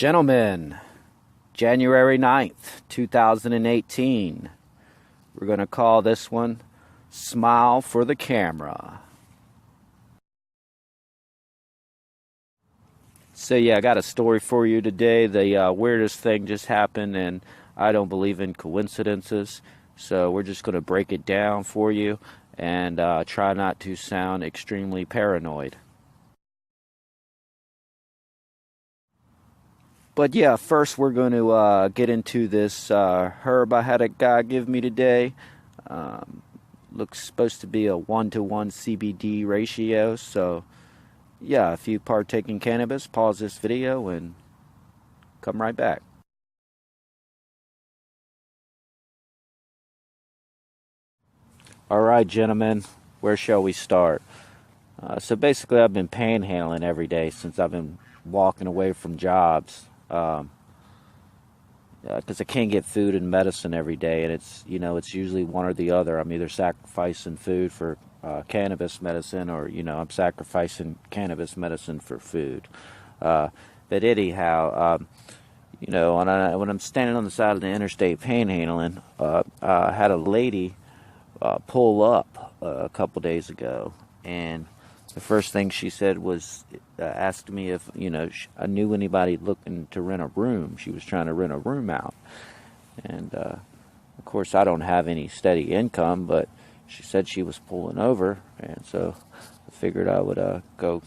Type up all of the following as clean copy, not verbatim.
Gentlemen, January 9th, 2018. We're going to call this one Smile for the Camera. So yeah, I got a story for you today. The weirdest thing just happened, and I don't believe in coincidences. So we're just going to break it down for you and try not to sound extremely paranoid. But yeah, first we're going to get into this herb I had a guy give me today. Looks supposed to be a 1-to-1 CBD ratio. So yeah, if you partake in cannabis, pause this video and come right back. All right, gentlemen, where shall we start? So basically, I've been panhandling every day since I've been walking away from jobs. Because I can't get food and medicine every day, and it's usually one or the other. I'm either sacrificing food for cannabis medicine, or I'm sacrificing cannabis medicine for food. But anyhow, when I'm standing on the side of the interstate panhandling, I had a lady pull up a couple days ago, and the first thing she said was asked me if I knew anybody looking to rent a room. She was trying to rent a room out, and of course I don't have any steady income, but she said she was pulling over, and so I figured I would go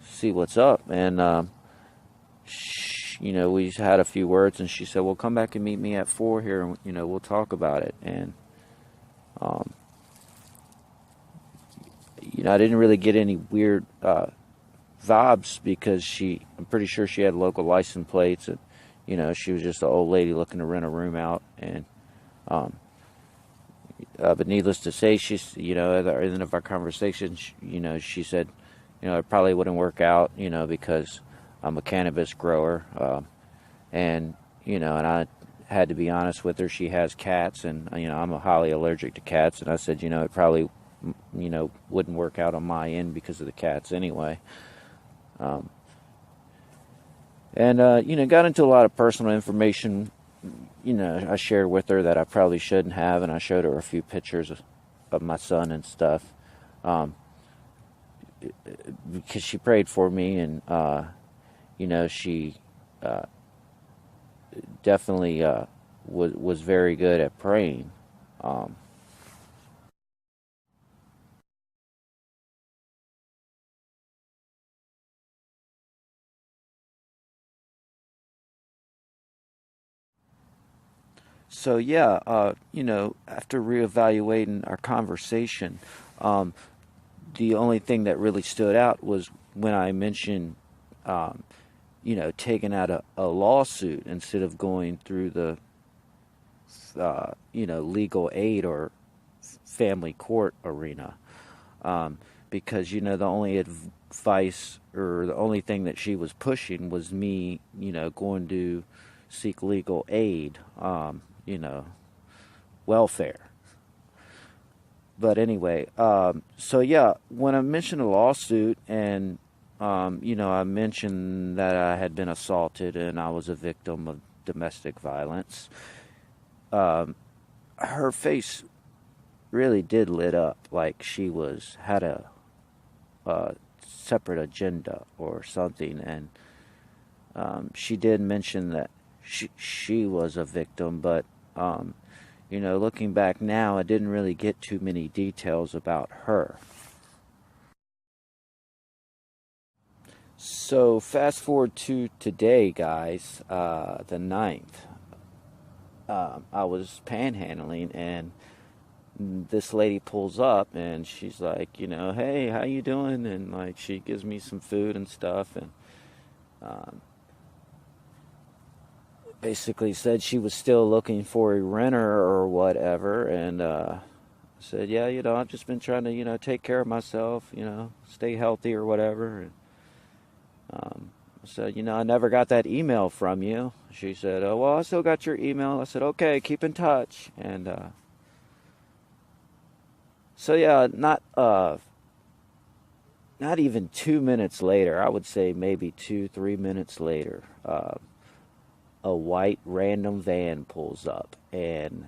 see what's up. And we had a few words, and she said, well, come back and meet me at 4 here, and we'll talk about it. And I didn't really get any weird vibes, because I'm pretty sure she had local license plates, and she was just an old lady looking to rent a room out. And but needless to say, she's at the end of our conversation, she said it probably wouldn't work out, because I'm a cannabis grower, and I had to be honest with her. She has cats, and I'm highly allergic to cats, and I said it probably wouldn't work out on my end because of the cats anyway. And got into a lot of personal information I shared with her that I probably shouldn't have, and I showed her a few pictures of my son and stuff, because she prayed for me, and she definitely was very good at praying. So yeah, after reevaluating our conversation, the only thing that really stood out was when I mentioned, taking out a lawsuit instead of going through the, legal aid or family court arena, because the only advice, or the only thing that she was pushing, was me, going to seek legal aid. Welfare. But anyway, so yeah, when I mentioned a lawsuit, and I mentioned that I had been assaulted and I was a victim of domestic violence, her face really did lit up, like she had a separate agenda or something. And she did mention that she was a victim, but looking back now, I didn't really get too many details about her. So fast forward to today, guys, the 9th. I was panhandling, and this lady pulls up, and she's like, hey, how you doing? And like, she gives me some food and stuff, and basically said she was still looking for a renter or whatever. And said, yeah, I've just been trying to, take care of myself, stay healthy or whatever. And I said, I never got that email from you. She said, oh, well, I still got your email. I said, okay, keep in touch. And so yeah, not not even 2 minutes later, I would say maybe 2, 3 minutes later, a white random van pulls up, and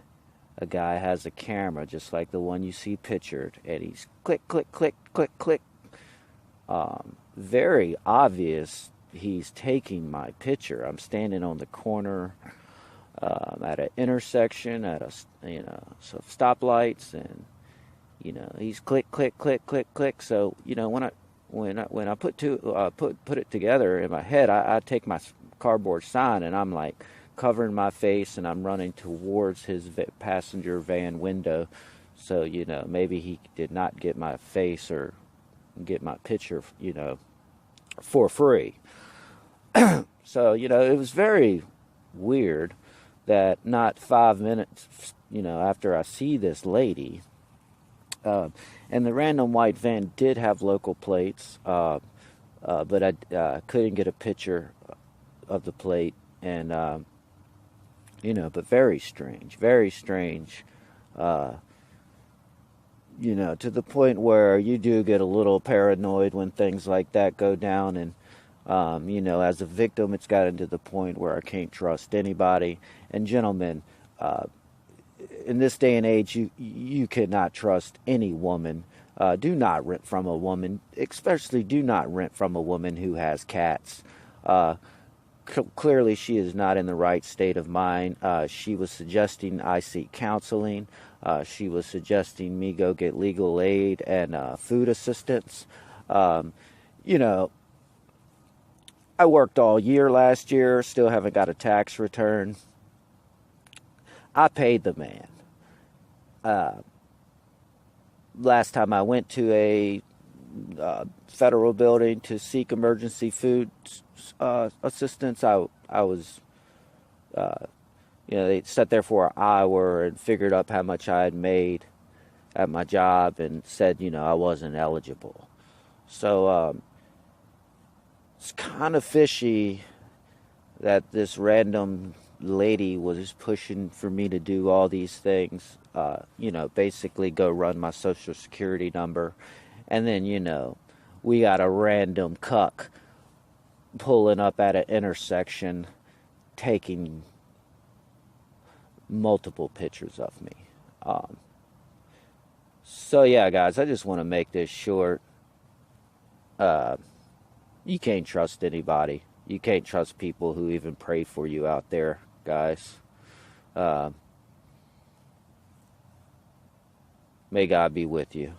a guy has a camera just like the one you see pictured, and he's click, click, click, click, click. Very obvious he's taking my picture. I'm standing on the corner at an intersection at some stoplights, and he's click, click, click, click, click. So when I put it together in my head, I take my cardboard sign and I'm like covering my face, and I'm running towards his passenger van window. So maybe he did not get my face or get my picture, for free. So it was very weird that not 5 minutes, after I see this lady, and the random white van did have local plates, but I couldn't get a picture of the plate, and but very strange, to the point where you do get a little paranoid when things like that go down. And as a victim, it's gotten to the point where I can't trust anybody. And gentlemen, in this day and age, you cannot trust any woman. Do not rent from a woman, especially do not rent from a woman who has cats. Clearly, she is not in the right state of mind. She was suggesting I seek counseling. She was suggesting me go get legal aid and food assistance. You know, I worked all year last year, still haven't got a tax return. I paid the man. Last time I went to a federal building to seek emergency food assistance, I was, they sat there for an hour and figured up how much I had made at my job and said, I wasn't eligible. So it's kind of fishy that this random lady was pushing for me to do all these things, basically go run my social security number. And then, we got a random cuck pulling up at an intersection, taking multiple pictures of me. So yeah, guys, I just want to make this short. You can't trust anybody. You can't trust people who even pray for you out there, guys. May God be with you.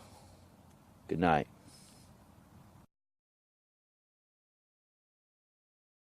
Good night.